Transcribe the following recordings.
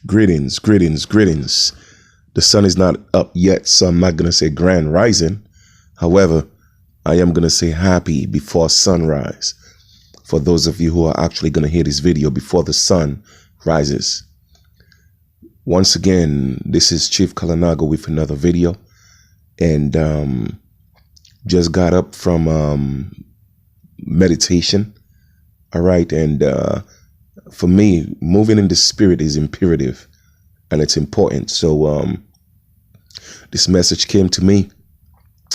Greetings, greetings, greetings. The sun is not up yet, so I'm not going to say grand rising. However, I am going to say happy before sunrise for those of you who are actually going to hear this video before the sun rises. Once again, this is Chief Kalanago with another video, and just got up from meditation. All right, and for me, moving in the spirit is imperative and it's important. So this message came to me,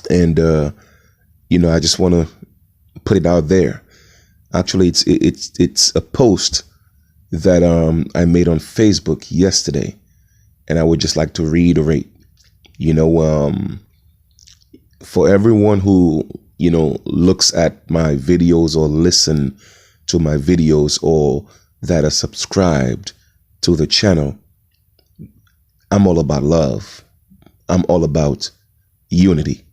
and I just want to put it out there. Actually, it's a post that I made on Facebook yesterday, and I would just like to reiterate. For everyone who looks at my videos or listen to my videos or that are subscribed to the channel, I'm all about love. I'm all about unity.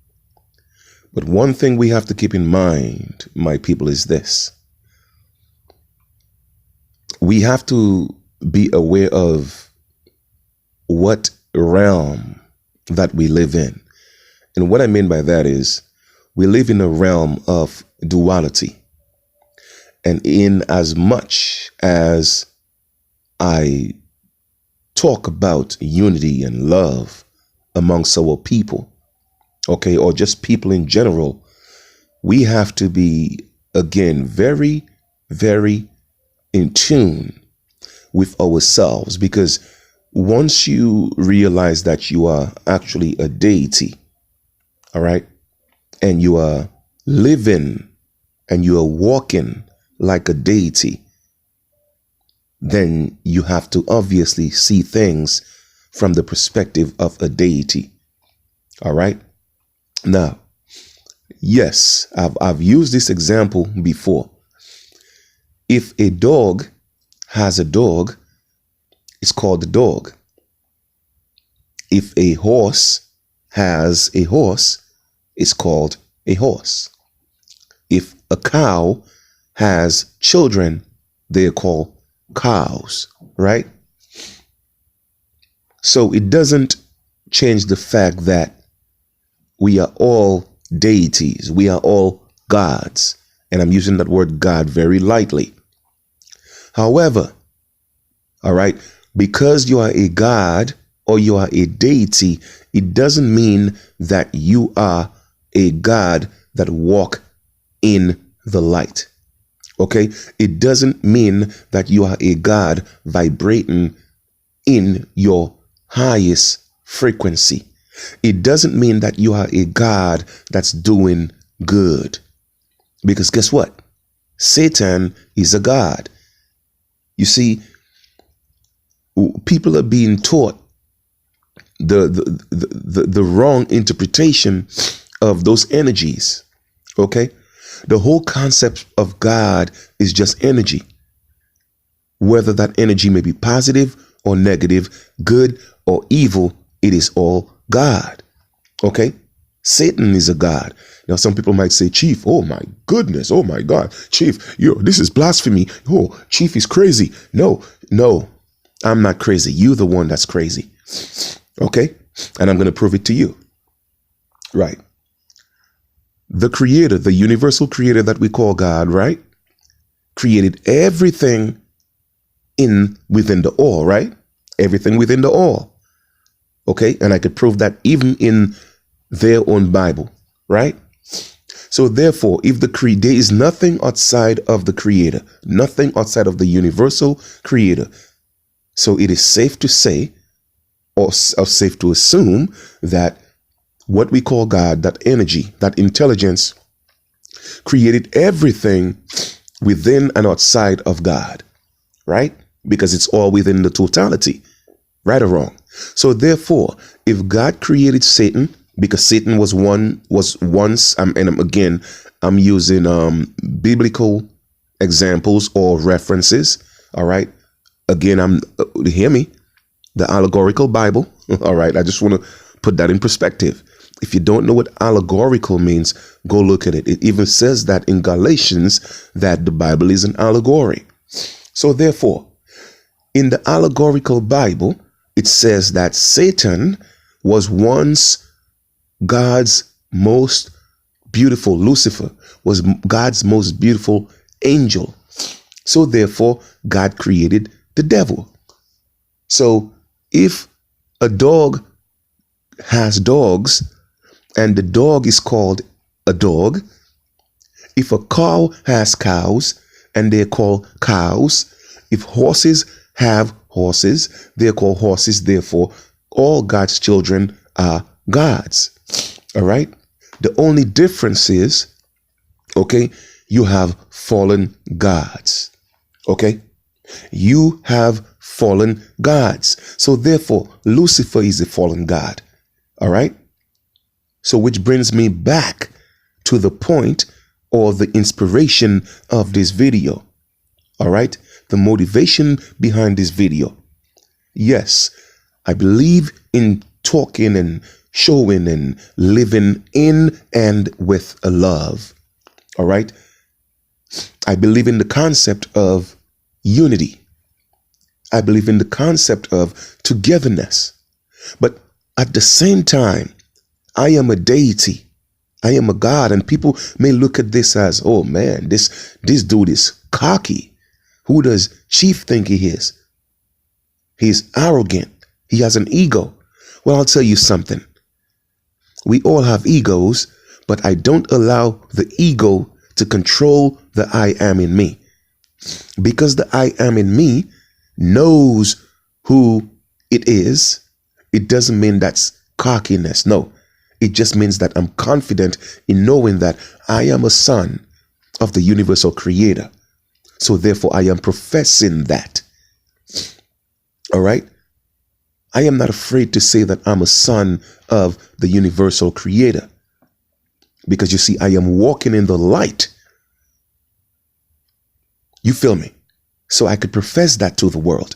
But one thing we have to keep in mind, my people, is this. We have to be aware of what realm that we live in. And what I mean by that is we live in a realm of duality. And in as much as I talk about unity and love amongst our people, okay, or just people in general, we have to be, again, very, very in tune with ourselves, because once you realize that you are actually a deity, all right, and you are living and you are walking like a deity, then you have to obviously see things from the perspective of a deity. All right. Now, yes, I've used this example before. If a dog has a dog, it's called a dog. If a horse has a horse, it's called a horse. If a cow has children, they're called cows, right? So it doesn't change the fact that we are all deities. We are all gods. And I'm using that word God very lightly. However, all right, because you are a god or you are a deity, it doesn't mean that you are a god that walk in the light. Okay, it doesn't mean that you are a God vibrating in your highest frequency. It doesn't mean that you are a God that's doing good. Because guess what? Satan is a God. You see, people are being taught the wrong interpretation of those energies. Okay? The whole concept of God is just energy. Whether that energy may be positive or negative, good or evil, it is all God. Okay? Satan is a God. Now, some people might say, Chief, oh my goodness, oh my God, Chief, this is blasphemy. Oh, Chief is crazy. No, I'm not crazy. You're the one that's crazy. Okay? And I'm going to prove it to you. Right. The creator, the universal creator that we call God, right, created everything within the all, right? Everything within the all. Okay. And I could prove that even in their own Bible, right? So therefore, if there is nothing outside of the creator, nothing outside of the universal creator. So it is safe to say, or safe to assume, that what we call God, that energy, that intelligence, created everything within and outside of God, right? Because it's all within the totality, right or wrong. So therefore, if God created Satan, because Satan was once, and again, I'm using biblical examples or references, all right? Again, hear me, the allegorical Bible, all right? I just want to put that in perspective. If you don't know what allegorical means, go look at it. It even says that in Galatians that the Bible is an allegory. So therefore, In the allegorical Bible, it says that Satan was once God's most beautiful, Lucifer was God's most beautiful angel. So therefore, God created the devil. So if a dog has dogs and the dog is called a dog, if a cow has cows and they're called cows, if horses have horses, they're called horses. Therefore, all God's children are God's. All right. The only difference is, okay, you have fallen gods. Okay. You have fallen gods. So therefore, Lucifer is a fallen god. All right. So which brings me back to the point or the inspiration of this video. All right. The motivation behind this video. Yes, I believe in talking and showing and living in and with a love. All right. I believe in the concept of unity. I believe in the concept of togetherness. But at the same time, I am a deity. I am a God, and people may look at this as, oh man, this dude is cocky. Who does Chief think he is? He's arrogant. He has an ego. Well, I'll tell you something. We all have egos, but I don't allow the ego to control the I am in me. Because the I am in me knows who it is, it doesn't mean that's cockiness. No, it just means that I'm confident in knowing that I am a son of the universal creator. So therefore, I am professing that. All right. I am not afraid to say that I'm a son of the universal creator. Because you see, I am walking in the light. You feel me? So I could profess that to the world.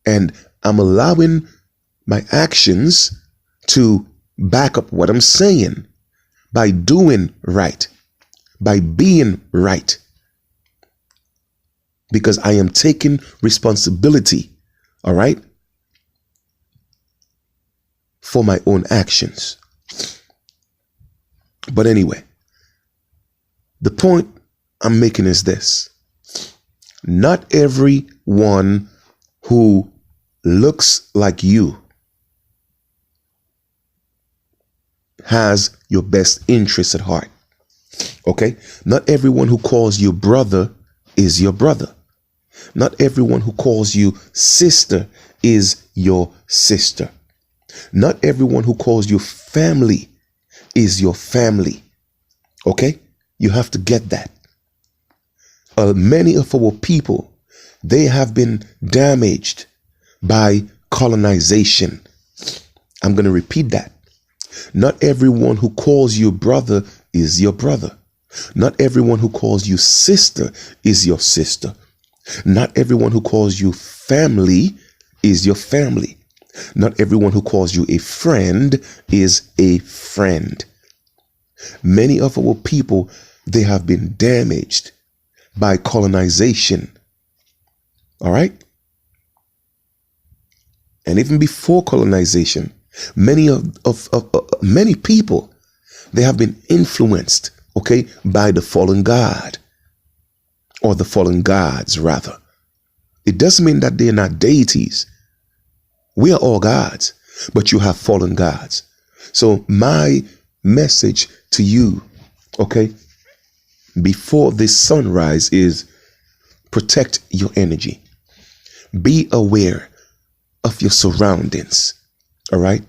And I'm allowing my actions to back up what I'm saying by doing right, by being right. Because I am taking responsibility, all right, for my own actions. But anyway, the point I'm making is this. Not everyone who looks like you has your best interests at heart. Okay? Not everyone who calls you brother is your brother. Not everyone who calls you sister is your sister. Not everyone who calls you family is your family. Okay? You have to get that. Many of our people, they have been damaged by colonization. I'm going to repeat that. Not everyone who calls you brother is your brother. Not everyone who calls you sister is your sister. Not everyone who calls you family is your family. Not everyone who calls you a friend is a friend. Many of our people, they have been damaged by colonization. All right? And even before colonization, many people, they have been influenced, okay, by the fallen god, or the fallen gods, rather. It doesn't mean that they're not deities. We are all gods, but you have fallen gods. So my message to you, okay, before this sunrise is protect your energy. Be aware of your surroundings. All right.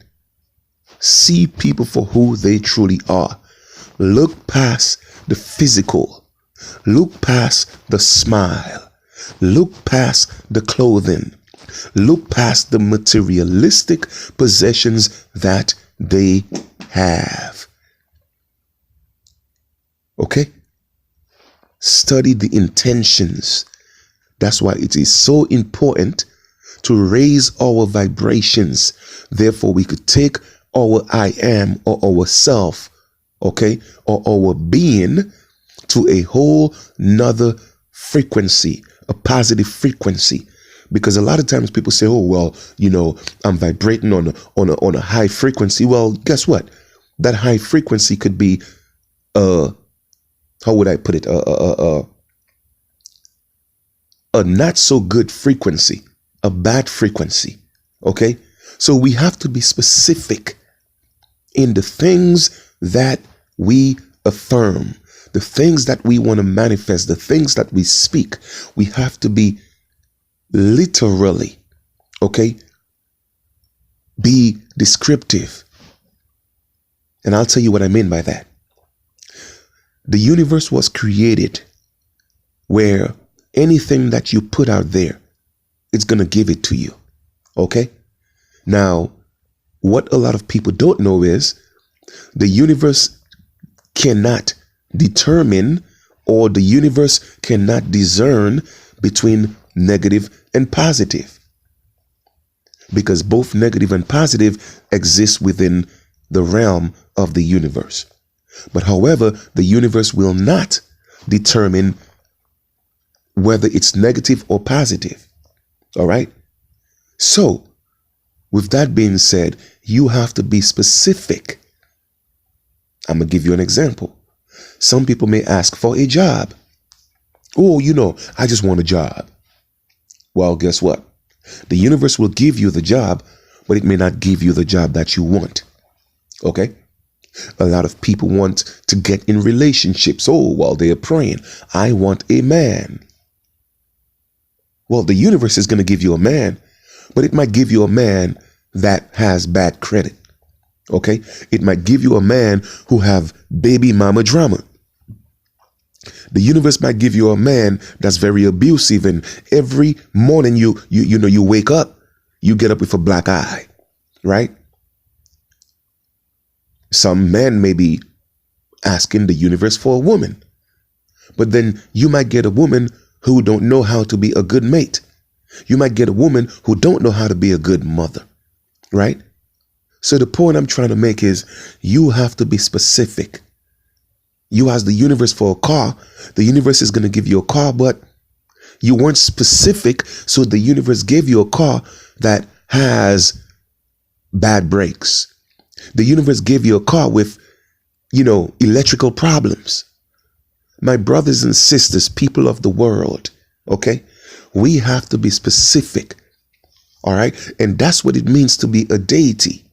See people for who they truly are. Look past the physical. Look past the smile. Look past the clothing. Look past the materialistic possessions that they have. Okay? Study the intentions. That's why it is so important to raise our vibrations. Therefore, we could take our I am or our self, okay, or our being to a whole nother frequency, a positive frequency, Because a lot of times people say, oh, well, I'm vibrating on a high frequency. Well, guess what? That high frequency could be, how would I put it? A not so good frequency, a bad frequency. Okay. So we have to be specific in the things that we affirm, the things that we want to manifest, the things that we speak. We have to be literally, okay, be descriptive. And I'll tell you what I mean by that. The universe was created where anything that you put out there, it's going to give it to you. Okay. Now, what a lot of people don't know is the universe cannot determine, or the universe cannot discern between negative and positive, because both negative and positive exist within the realm of the universe. But however, the universe will not determine whether it's negative or positive. All right. So with that being said, you have to be specific. I'm going to give you an example. Some people may ask for a job. Oh, I just want a job. Well, guess what? The universe will give you the job, but it may not give you the job that you want. Okay? A lot of people want to get in relationships. Oh, while they're praying, I want a man. Well, the universe is going to give you a man, but it might give you a man that has bad credit. Okay? It might give you a man who have baby mama drama. The universe might give you a man that's very abusive, and every morning you wake up, you get up with a black eye, right? Some men may be asking the universe for a woman, but then you might get a woman who don't know how to be a good mate. You might get a woman who don't know how to be a good mother, right? So the point I'm trying to make is you have to be specific. You ask the universe for a car, the universe is going to give you a car, but you weren't specific. So the universe gave you a car that has bad brakes. The universe gave you a car with, electrical problems. My brothers and sisters, people of the world, okay, we have to be specific. All right. And that's what it means to be a deity.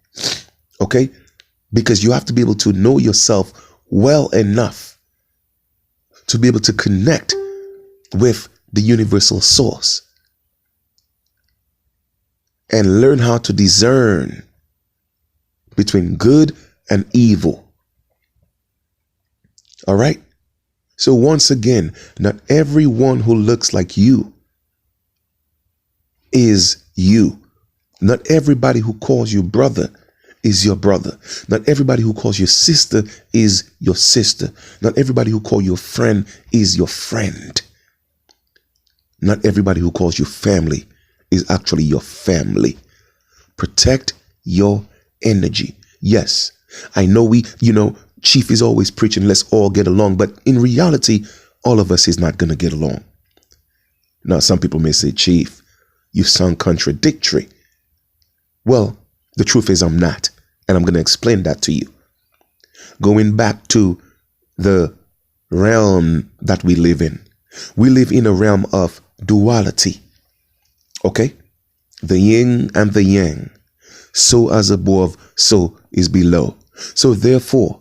Okay. Because you have to be able to know yourself well enough to be able to connect with the universal source and learn how to discern between good and evil. All right. So once again, not everyone who looks like you is you. Not everybody who calls you brother is your brother. Not everybody who calls you sister is your sister. Not everybody who calls you a friend is your friend. Not everybody who calls you family is actually your family. Protect your energy. Yes, I know Chief is always preaching, let's all get along. But in reality, all of us is not going to get along. Now, some people may say, Chief, you sound contradictory. Well, the truth is I'm not. And I'm going to explain that to you. Going back to the realm that we live in. We live in a realm of duality. Okay? The yin and the yang. So as above, so is below. So therefore,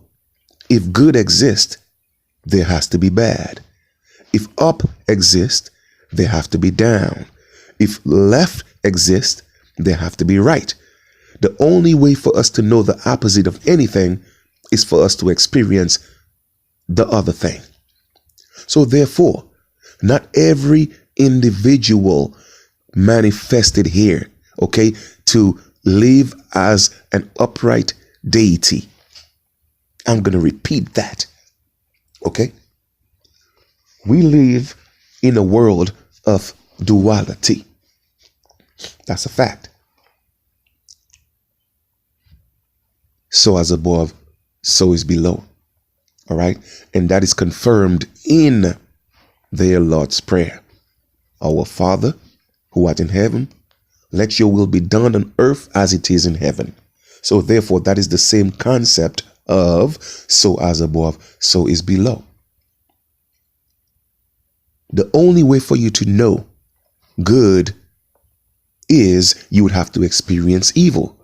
if good exists, there has to be bad. If up exists, there have to be down. If left exists, there have to be right. The only way for us to know the opposite of anything is for us to experience the other thing. So therefore, not every individual manifested here, okay, to live as an upright deity. I'm going to repeat that. Okay? We live in a world of duality. That's a fact. So as above, so is below. All right? And that is confirmed in their Lord's Prayer. Our Father, who art in heaven, let your will be done on earth as it is in heaven. So therefore, that is the same concept of so as above, so is below. The only way for you to know good is you would have to experience evil.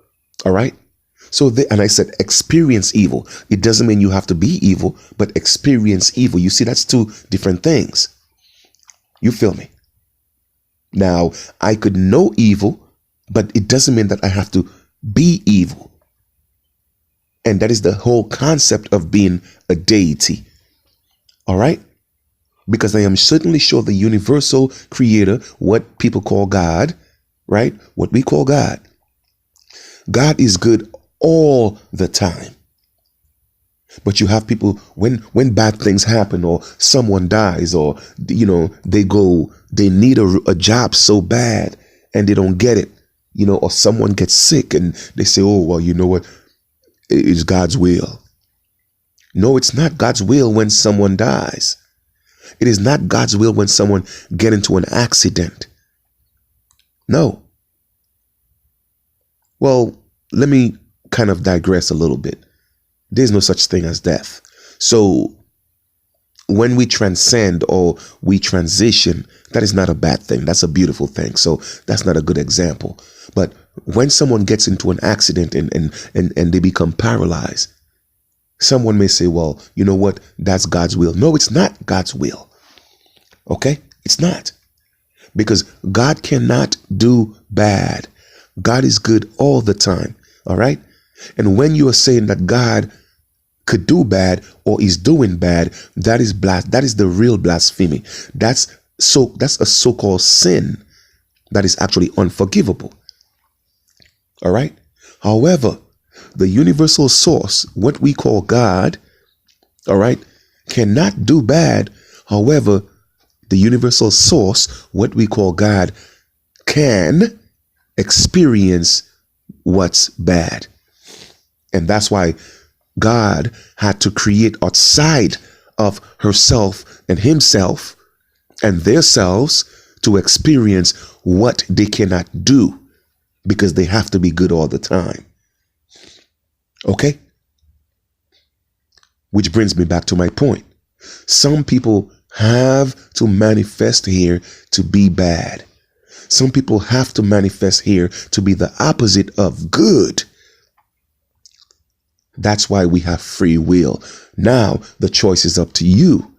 All right. So, and I said experience evil. It doesn't mean you have to be evil, but experience evil. You see, that's two different things. You feel me? Now, I could know evil, but it doesn't mean that I have to be evil. And that is the whole concept of being a deity. All right. Because I am certainly sure the universal creator, what people call God, right? What we call God. God is good all the time. But you have people when bad things happen or someone dies or, they need a job so bad and they don't get it, or someone gets sick and they say, oh, well, you know what? It's God's will. No, it's not God's will when someone dies. It is not God's will when someone get into an accident. No. Well, let me kind of digress a little bit. There's no such thing as death. So when we transcend or we transition, that is not a bad thing. That's a beautiful thing. So that's not a good example. But when someone gets into an accident and they become paralyzed, someone may say, well, you know what? That's God's will. No, it's not God's will. Okay? It's not. Because God cannot do bad. God is good all the time. All right? And when you are saying that God could do bad or is doing bad, that is the real blasphemy. That's a so-called sin that is actually unforgivable. All right? However, the universal source, what we call God, all right, cannot do bad. However, the universal source, what we call God, can experience what's bad. And that's why God had to create outside of herself and himself and their selves to experience what they cannot do, because they have to be good all the time. Okay? Which brings me back to my point. Some people have to manifest here to be bad. Some people have to manifest here to be the opposite of good. That's why we have free will. Now, the choice is up to you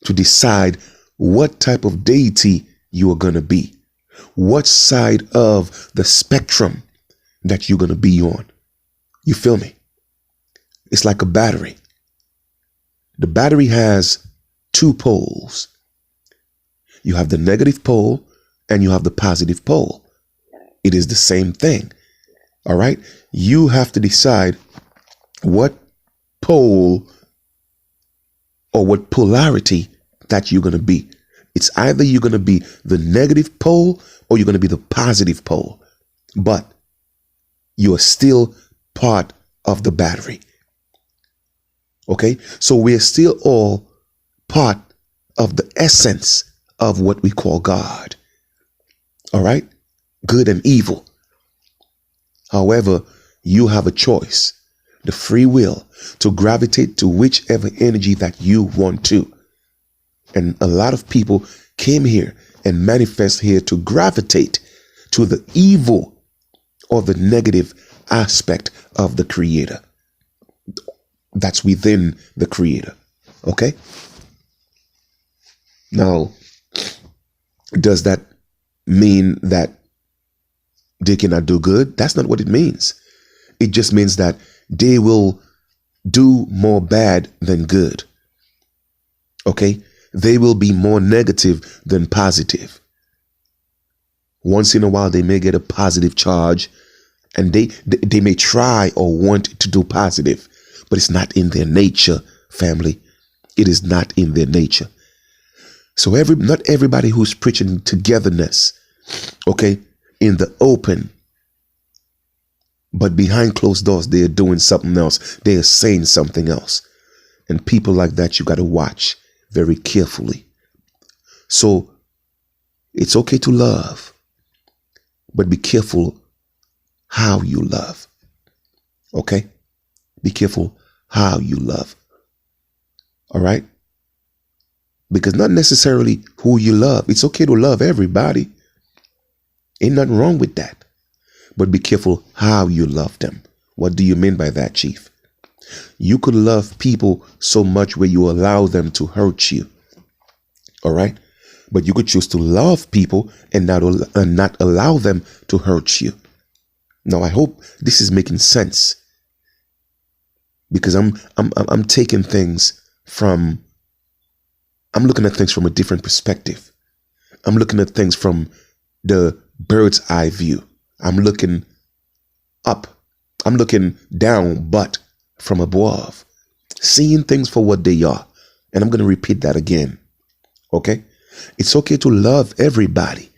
to decide what type of deity you are going to be. What side of the spectrum that you're going to be on. You feel me? It's like a battery. The battery has two poles. You have the negative pole and you have the positive pole. It is the same thing. All right? You have to decide what pole or what polarity that you're going to be. It's either you're going to be the negative pole or you're going to be the positive pole. But you are still part of the battery. Okay? So we're still all part of the essence of what we call God. All right? Good and evil. However, you have a choice, the free will, to gravitate to whichever energy that you want to. And a lot of people came here and manifest here to gravitate to the evil or the negative aspect of the Creator that's within the Creator. Okay? Now, does that mean that they cannot do good? That's not what it means. It just means that they will do more bad than good. Okay? They will be more negative than positive. Once in a while, they may get a positive charge and they may try or want to do positive, but it's not in their nature, family. It is not in their nature. So not everybody who's preaching togetherness, okay, in the open, but behind closed doors, they are doing something else. They are saying something else. And people like that, you got to watch very carefully. So it's okay to love. but be careful how you love. Okay? Be careful how you love. All right? Because not necessarily who you love. It's okay to love everybody. Ain't nothing wrong with that. But be careful how you love them. What do you mean by that, Chief? You could love people so much where you allow them to hurt you. All right? But you could choose to love people and not allow them to hurt you. Now, I hope this is making sense, because I'm taking things from, I'm looking at things from a different perspective. I'm looking at things from the bird's eye view. I'm looking up. I'm looking down, but from above, seeing things for what they are. And I'm going to repeat that again. Okay? It's okay to love everybody,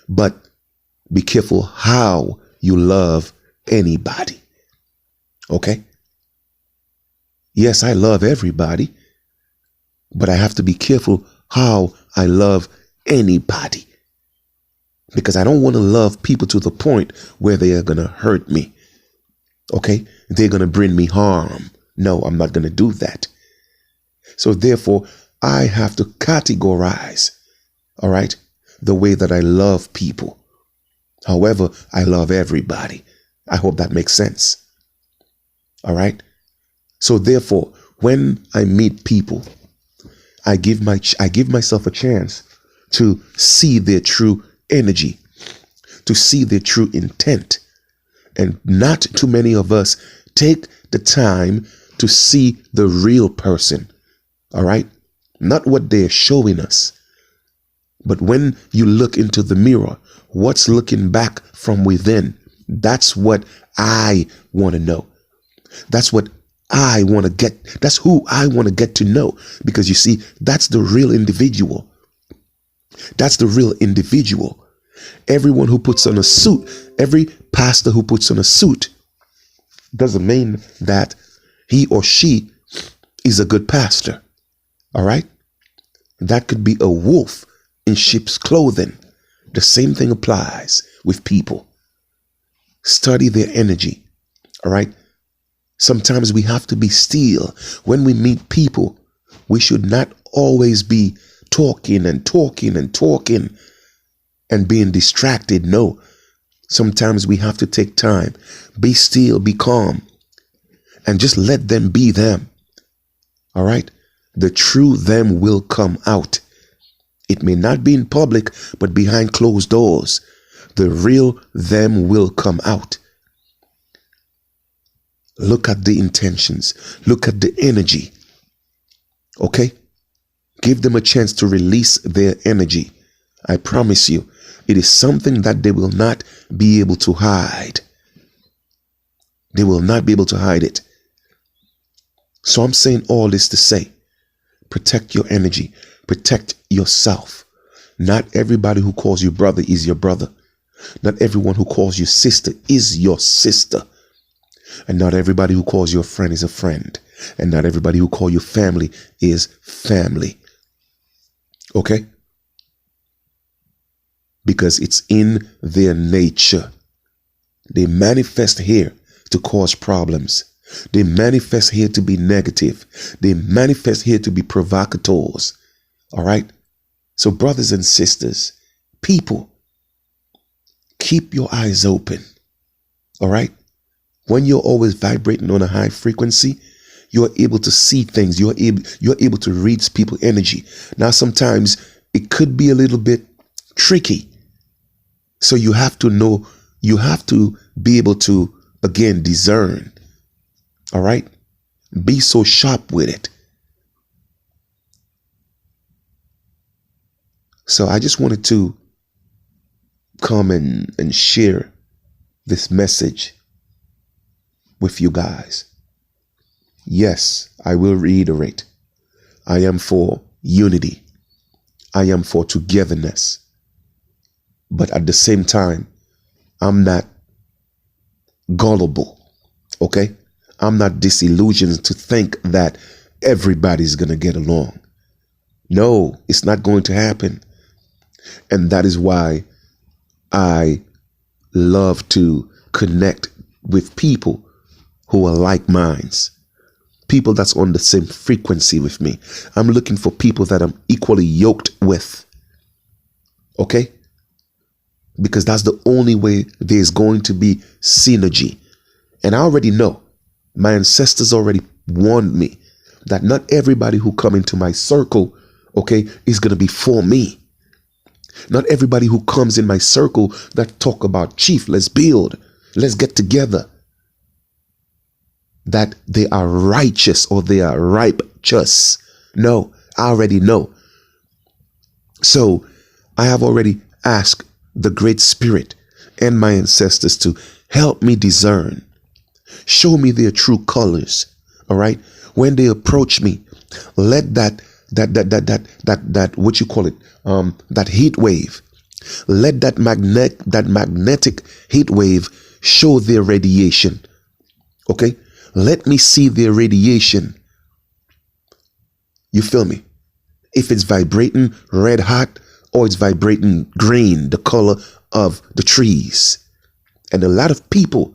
but be careful how you love anybody. Okay? Yes, I love everybody, but I have to be careful how I love anybody, because I don't want to love people to the point where they are going to hurt me. Okay? They're going to bring me harm. No, I'm not going to do that. So therefore, I have to categorize, all right, the way that I love people. However, I love everybody. I hope that makes sense. All right? So therefore, when I meet people, I give myself a chance to see their true energy, to see their true intent. And not too many of us take the time to see the real person. All right? Not what they're showing us. But when you look into the mirror, what's looking back from within? That's what I want to know. That's what I want to get. That's who I want to get to know. Because you see, that's the real individual. That's the real individual. Everyone who puts on a suit, every pastor who puts on a suit, doesn't mean that he or she is a good pastor. All right? That could be a wolf in sheep's clothing. The same thing applies with people. Study their energy. All right? Sometimes we have to be still. When we meet people, we should not always be talking and being distracted. No. Sometimes we have to take time. Be still, be calm, and just let them be them. All right? The true them will come out. It may not be in public, but behind closed doors, the real them will come out. Look at the intentions. Look at the energy. Okay? Give them a chance to release their energy. I promise you, it is something that they will not be able to hide. They will not be able to hide it. So I'm saying all this to say, protect your energy. Protect yourself. Not everybody who calls you brother is your brother. Not everyone who calls you sister is your sister. And not everybody who calls you a friend is a friend. And not everybody who calls you family is family. Okay? Because it's in their nature. They manifest here to cause problems. They manifest here to be negative. They manifest here to be provocateurs. All right? So brothers and sisters, people, keep your eyes open. All right? When you're always vibrating on a high frequency, you're able to see things. You're able to read people's energy. Now, sometimes it could be a little bit tricky. So you have to know, you have to be able to, again, discern. All right? Be so sharp with it. So I just wanted to come and share this message with you guys. Yes, I will reiterate. I am for unity. I am for togetherness. But at the same time, I'm not gullible. Okay? I'm not disillusioned to think that everybody's going to get along. No, it's not going to happen. And that is why I love to connect with people who are like minds, people that's on the same frequency with me. I'm looking for people that I'm equally yoked with. Okay? Because that's the only way there's going to be synergy. And I already know, my ancestors already warned me that not everybody who come into my circle, okay, is going to be for me. Not everybody who comes in my circle that talk about, Chief, let's build, let's get together, that they are righteous or they are righteous. No, I already know. So I have already asked the Great Spirit and my ancestors to help me discern, show me their true colors. All right. When they approach me, let that what you call it, that heat wave, let that magnetic heat wave show their radiation. Okay. Let me see their radiation. You feel me? If it's vibrating red hot or it's vibrating green, the color of the trees. And a lot of people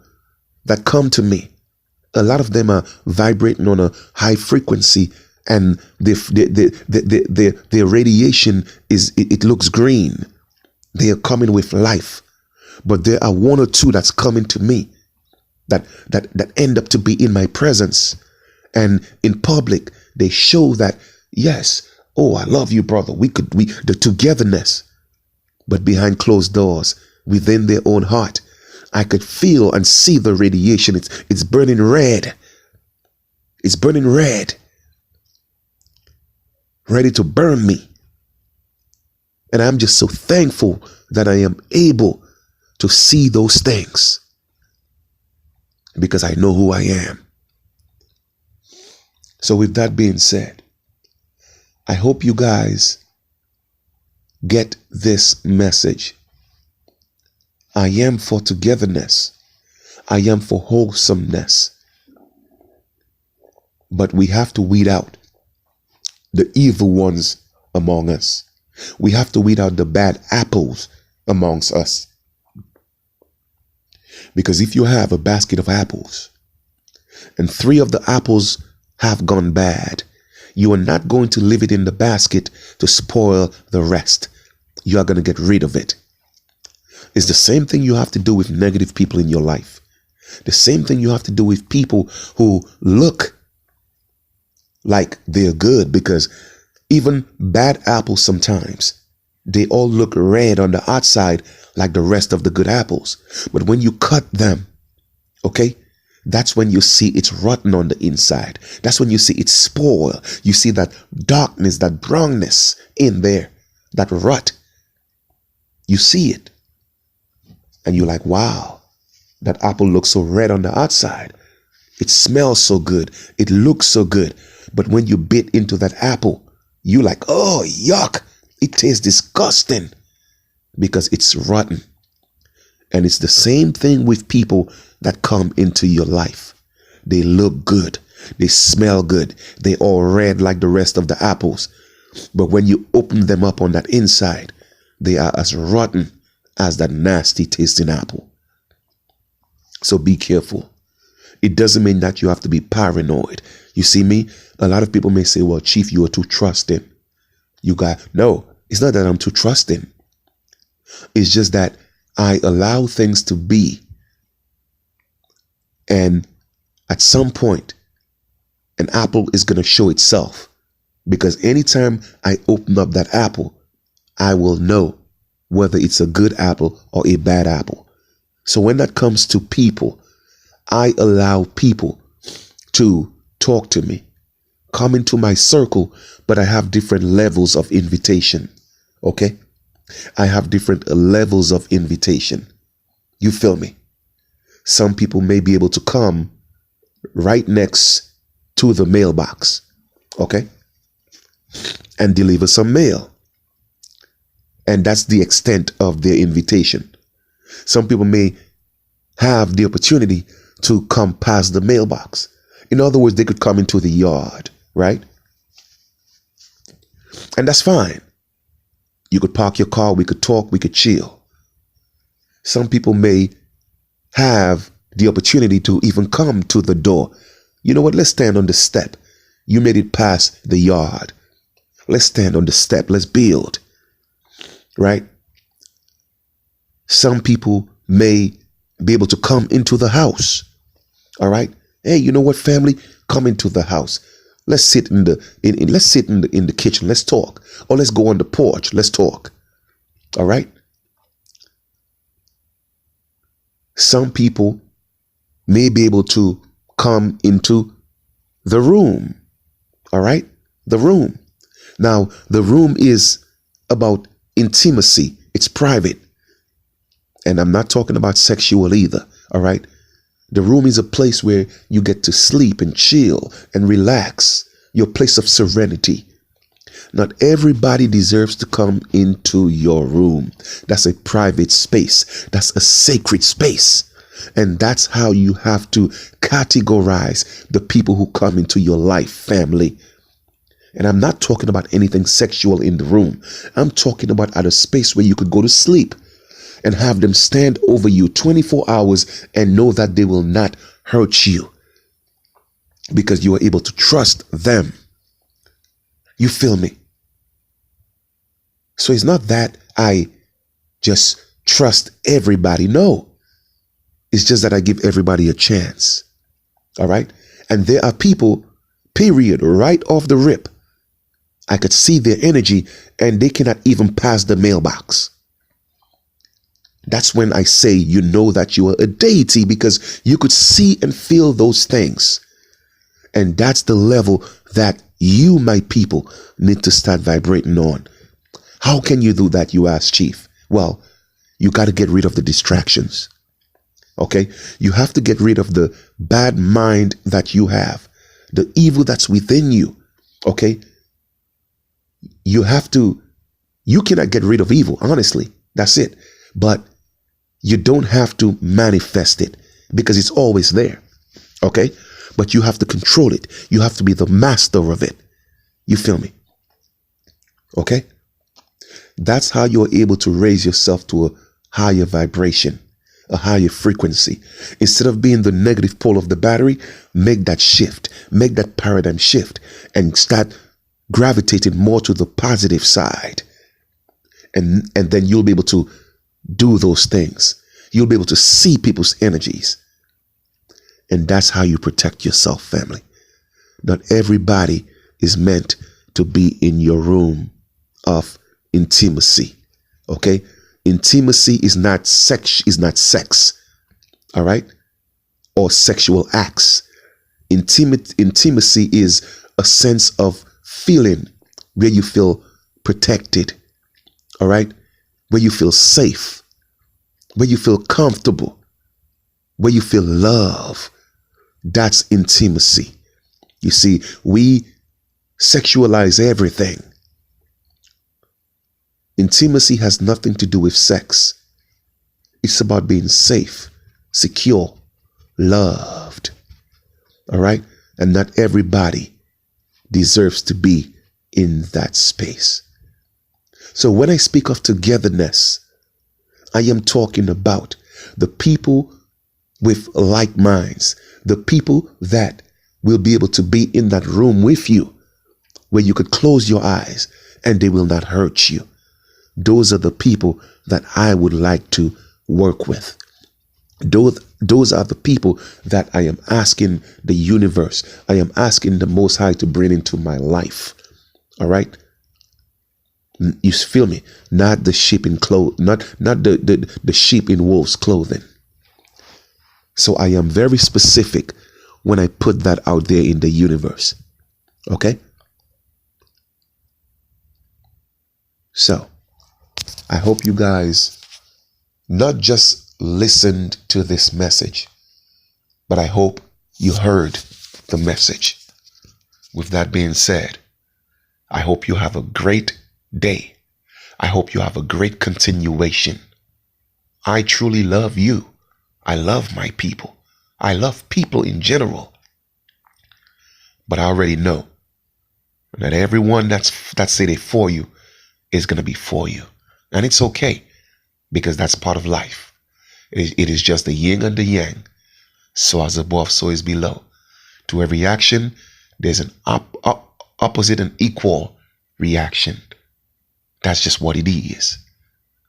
that come to me, a lot of them are vibrating on a high frequency, and their radiation it looks green. They are coming with life. But there are one or two that's coming to me that end up to be in my presence, and in public they show that, yes, oh, I love you, brother, the togetherness. But behind closed doors, within their own heart, I could feel and see the radiation. It's burning red. It's burning red, ready to burn me. And I'm just so thankful that I am able to see those things, because I know who I am. So with that being said, I hope you guys get this message. I am for togetherness. I am for wholesomeness. But we have to weed out the evil ones among us. We have to weed out the bad apples amongst us. Because if you have a basket of apples and 3 of the apples have gone bad, you are not going to leave it in the basket to spoil the rest. You are going to get rid of it. It's the same thing you have to do with negative people in your life. The same thing you have to do with people who look like they're good, because even bad apples sometimes, they all look red on the outside like the rest of the good apples. But when you cut them, okay, that's when you see it's rotten on the inside. That's when you see it's spoil. You see that darkness, that brownness in there, that rot. You see it. And you're like, wow, that apple looks so red on the outside. It smells so good. It looks so good. But when you bit into that apple, you like, oh, yuck. It tastes disgusting because it's rotten. And it's the same thing with people that come into your life. They look good. They smell good. They all red like the rest of the apples. But when you open them up on that inside, they are as rotten as that nasty tasting apple. So be careful. It doesn't mean that you have to be paranoid. You see me? A lot of people may say, well, Chief, you are too trusting. No, it's not that I'm too trusting. It's just that I allow things to be. And at some point, an apple is going to show itself. Because anytime I open up that apple, I will know whether it's a good apple or a bad apple. So when that comes to people, I allow people to talk to me, come into my circle, but I have different levels of invitation. Okay? I have different levels of invitation. You feel me? Some people may be able to come right next to the mailbox. Okay? And deliver some mail. And that's the extent of their invitation. Some people may have the opportunity to come past the mailbox. In other words, they could come into the yard, right? And that's fine. You could park your car, we could talk, we could chill. Some people may have the opportunity to even come to the door. You know what? Let's stand on the step. You made it past the yard. Let's stand on the step. Let's build. Right? Some people may be able to come into the house. All right? Hey, you know what, family? Come into the house. Let's sit in the kitchen. Let's talk. Or let's go on the porch. Let's talk. All right? Some people may be able to come into the room. All right? The room. Now, the room is about intimacy. It's private. And I'm not talking about sexual either. All right? The room is a place where you get to sleep and chill and relax. Your place of serenity. Not everybody deserves to come into your room. That's a private space. That's a sacred space. And that's how you have to categorize the people who come into your life, family. And I'm not talking about anything sexual in the room. I'm talking about at a space where you could go to sleep and have them stand over you 24 hours and know that they will not hurt you because you are able to trust them. You feel me? So it's not that I just trust everybody. No, it's just that I give everybody a chance. All right. And there are people, period, right off the rip. I could see their energy and they cannot even pass the mailbox. That's when I say you know that you are a deity, because you could see and feel those things. And that's the level that you, my people, need to start vibrating on. How can you do that, you ask, Chief? Well, you got to get rid of the distractions. Okay? You have to get rid of the bad mind that you have, the evil that's within you. Okay? You cannot get rid of evil, honestly. That's it. But you don't have to manifest it because it's always there. Okay? But you have to control it. You have to be the master of it. You feel me? Okay? That's how you're able to raise yourself to a higher vibration, a higher frequency. Instead of being the negative pole of the battery, make that shift, make that paradigm shift and start gravitating more to the positive side. And then you'll be able to do those things. You'll be able to see people's energies. And that's how you protect yourself, family. Not everybody is meant to be in your room of intimacy. Okay? Intimacy is not sex. All right? Or sexual acts. Intimacy is a sense of feeling where you feel protected. All right? Where you feel safe. Where you feel comfortable. Where you feel love. That's intimacy. You see, we sexualize everything. Intimacy has nothing to do with sex. It's about being safe, secure, loved. All right? And not everybody deserves to be in that space. So when I speak of togetherness, I am talking about the people with like minds, the people that will be able to be in that room with you, where you could close your eyes and they will not hurt you. Those are the people that I would like to work with. Those are the people that I am asking the universe, I am asking the Most High to bring into my life. All right? You feel me? Not the sheep in not the sheep in wolves' clothing. So I am very specific when I put that out there in the universe. Okay? So I hope you guys not just listened to this message, but I hope you heard the message. With that being said, I hope you have a great day. I hope you have a great continuation. I truly love you. I love my people. I love people in general. But I already know that everyone that's say they for you is going to be for you. And it's okay, because that's part of life. It is just the yin and the yang. So as above, so is below. To every action, there's an opposite and equal reaction. That's just what it is.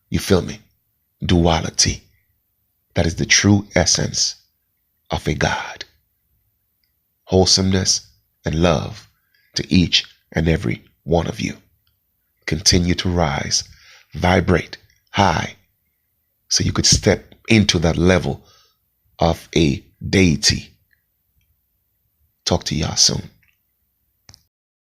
You feel me? Duality. That is the true essence of a God. Wholesomeness and love to each and every one of you. Continue to rise, vibrate high, so you could step into that level of a deity. Talk to y'all soon.